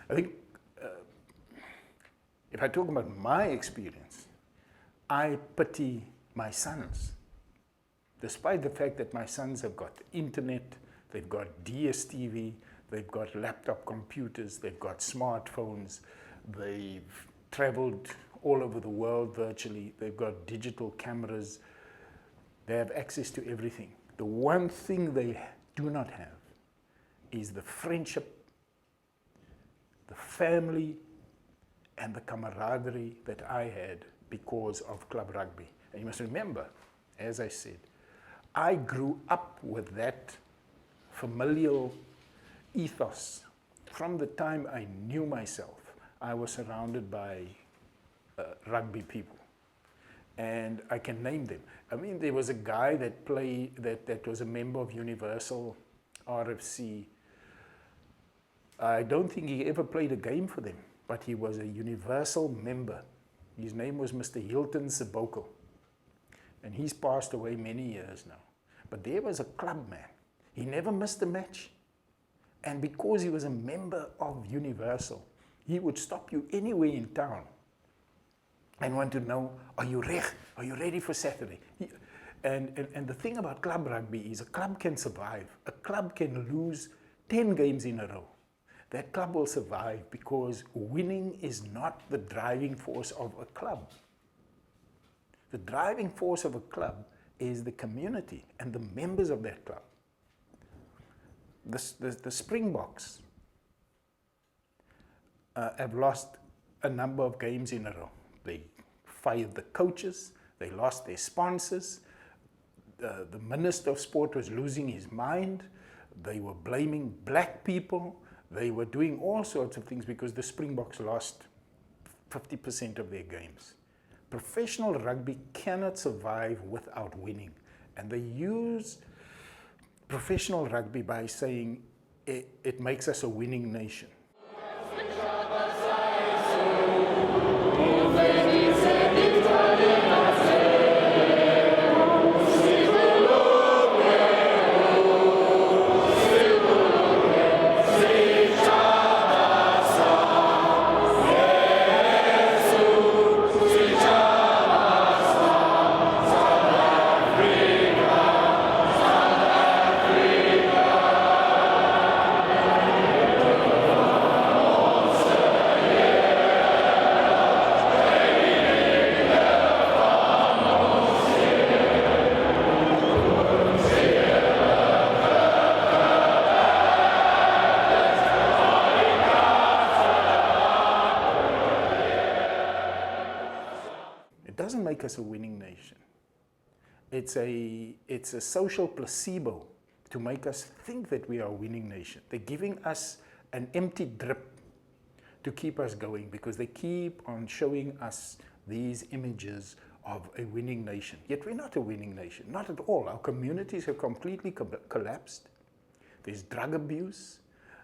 I think if I talk about my experience, I pity my sons. Despite the fact that my sons have got internet, they've got DSTV, they've got laptop computers, they've got smartphones, they've traveled all over the world virtually, they've got digital cameras, they have access to everything. The one thing they do not have is the friendship, the family, and the camaraderie that I had because of club rugby. And you must remember, as I said, I grew up with that familial ethos. From the time I knew myself, I was surrounded by rugby people. And I can name them. I mean, there was a guy that was a member of Universal RFC. I don't think he ever played a game for them, but he was a Universal member. His name was Mr. Hilton Seboko. And he's passed away many years now. But there was a club man. He never missed a match. And because he was a member of Universal, he would stop you anywhere in town and want to know, are you ready? Are you ready for Saturday? And the thing about club rugby is a club can survive. A club can lose 10 games in a row. That club will survive because winning is not the driving force of a club. The driving force of a club is the community and the members of that club. The Springboks have lost a number of games in a row. They fired the coaches, they lost their sponsors, the Minister of Sport was losing his mind, they were blaming black people, they were doing all sorts of things because the Springboks lost 50% of their games. Professional rugby cannot survive without winning. And they use professional rugby by saying it makes us a winning nation. Doesn't make us a winning nation. It's a social placebo to make us think that we are a winning nation. They're giving us an empty drip to keep us going because they keep on showing us these images of a winning nation. Yet we're not a winning nation, not at all. Our communities have completely collapsed. There's drug abuse,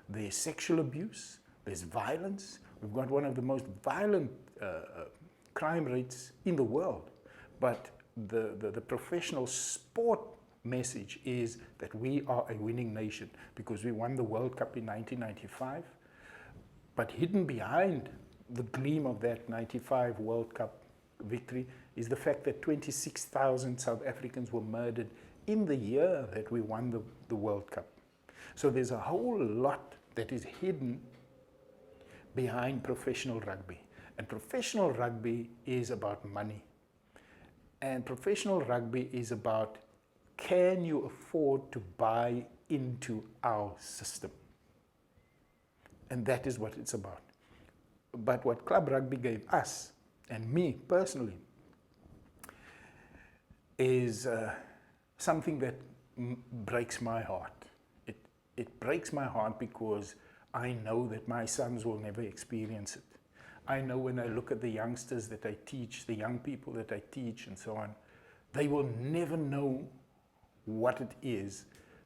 there's sexual abuse, there's violence. We've got one of the most violent crime rates in the world, but the professional sport message is that we are a winning nation because we won the World Cup in 1995, but hidden behind the gleam of that 95 World Cup victory is the fact that 26,000 South Africans were murdered in the year that we won the World Cup. So there's a whole lot that is hidden behind professional rugby. And professional rugby is about money. And professional rugby is about, can you afford to buy into our system? And that is what it's about. But what club rugby gave us, and me personally, is something that breaks my heart. It breaks my heart because I know that my sons will never experience it. I know when I look at the youngsters that I teach, the young people that I teach and so on, they will never know what it is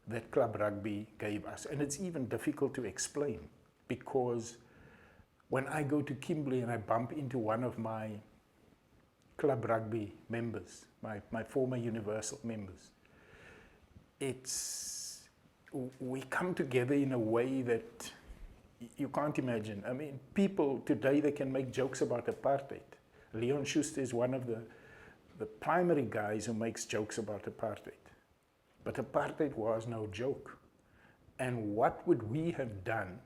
that club rugby gave us. And it's even difficult to explain because when I go to Kimberley and I bump into one of my club rugby members, my former Universal members, we come together in a way that You can't imagine. I mean, people today, they can make jokes about apartheid. Leon Schuster is one of the primary guys who makes jokes about apartheid. But apartheid was no joke. And what would we have done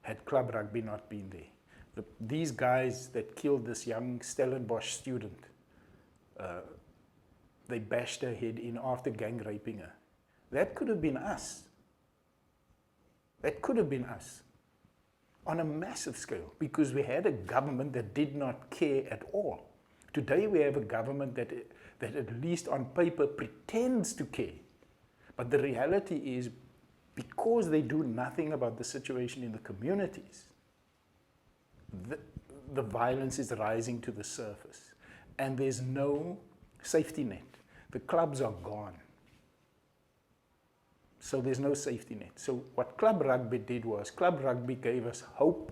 had club rugby not been there? These guys that killed this young Stellenbosch student, they bashed her head in after gang raping her. That could have been us. That could have been us on a massive scale, because we had a government that did not care at all. Today we have a government that at least on paper pretends to care. But the reality is, because they do nothing about the situation in the communities, the violence is rising to the surface. And there's no safety net. The clubs are gone. So there's no safety net. So what club rugby did was, club rugby gave us hope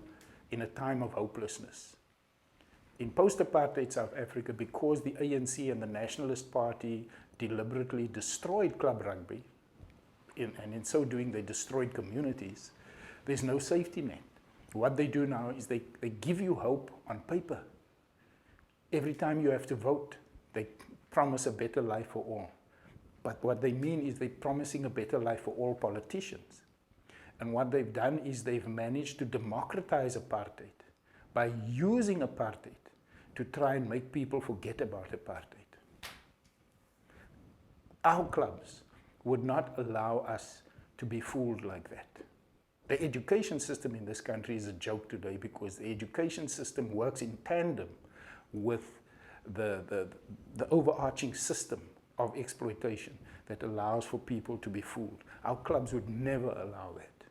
in a time of hopelessness. In post-apartheid South Africa, because the ANC and the Nationalist Party deliberately destroyed club rugby, and in so doing they destroyed communities, there's no safety net. What they do now is they give you hope on paper. Every time you have to vote, they promise a better life for all. But what they mean is they're promising a better life for all politicians. And what they've done is they've managed to democratize apartheid by using apartheid to try and make people forget about apartheid. Our clubs would not allow us to be fooled like that. The education system in this country is a joke today, because the education system works in tandem with the overarching system of exploitation that allows for people to be fooled. Our clubs would never allow that.